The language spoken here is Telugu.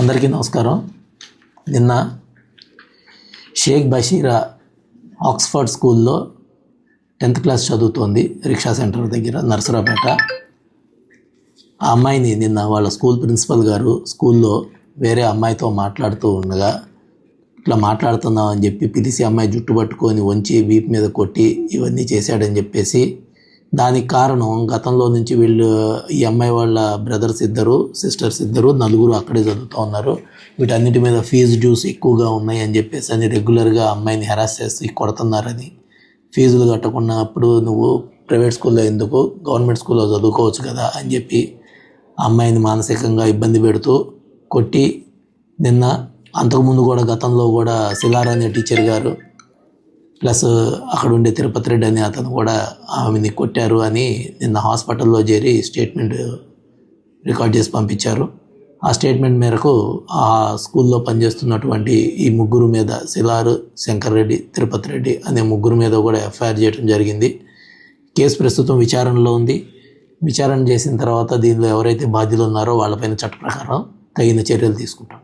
అందరికీ నమస్కారం. నిన్న షేక్ బషీరా ఆక్స్ఫర్డ్ స్కూల్లో 10th క్లాస్ చదువుతోంది, రిక్షా సెంటర్ దగ్గర నర్సరాపేట. ఆ అమ్మాయిని నిన్న వాళ్ళ స్కూల్ ప్రిన్సిపల్ గారు స్కూల్లో వేరే అమ్మాయితో మాట్లాడుతూ ఉండగా ఇట్లా మాట్లాడుతున్నాం అని చెప్పి పిలిచి అమ్మాయి జుట్టు పట్టుకొని వంచి వీపు మీద కొట్టి ఇవన్నీ చేశాడని చెప్పేసి, దానికి కారణం గతంలో నుంచి ఈ అమ్మాయి వాళ్ళ బ్రదర్స్ ఇద్దరు, సిస్టర్స్ ఇద్దరు, నలుగురు అక్కడే చదువుతూ ఉన్నారు. వీటన్నిటి మీద ఫీజు డ్యూస్ ఎక్కువగా ఉన్నాయి అని చెప్పేసి అని రెగ్యులర్గా అమ్మాయిని హెరాస్ చేసి కొడుతున్నారని, ఫీజులు కట్టకున్నప్పుడు నువ్వు ప్రైవేట్ స్కూల్లో ఎందుకు, గవర్నమెంట్ స్కూల్లో చదువుకోవచ్చు కదా అని చెప్పి అమ్మాయిని మానసికంగా ఇబ్బంది పెడుతూ కొట్టి, నిన్న అంతకుముందు కూడా గతంలో కూడా సిలార్ అనే టీచర్ గారు ప్లస్ అక్కడ ఉండే తిరుపతి రెడ్డి అనే అతను కూడా ఆమెని కొట్టారు అని నిన్న హాస్పిటల్లో చేరి స్టేట్మెంట్ రికార్డ్ చేసి పంపించారు. ఆ స్టేట్మెంట్ మేరకు ఆ స్కూల్లో పనిచేస్తున్నటువంటి ఈ ముగ్గురు మీద, సిలారు, శంకర్ రెడ్డి, తిరుపతి రెడ్డి అనే ముగ్గురు మీద కూడా ఎఫ్ఐఆర్ చేయడం జరిగింది. కేసు ప్రస్తుతం విచారణలో ఉంది. విచారణ చేసిన తర్వాత దీనిలో ఎవరైతే బాధ్యులు ఉన్నారో వాళ్ళపైన చట్ట ప్రకారం తగిన చర్యలు తీసుకుంటాం.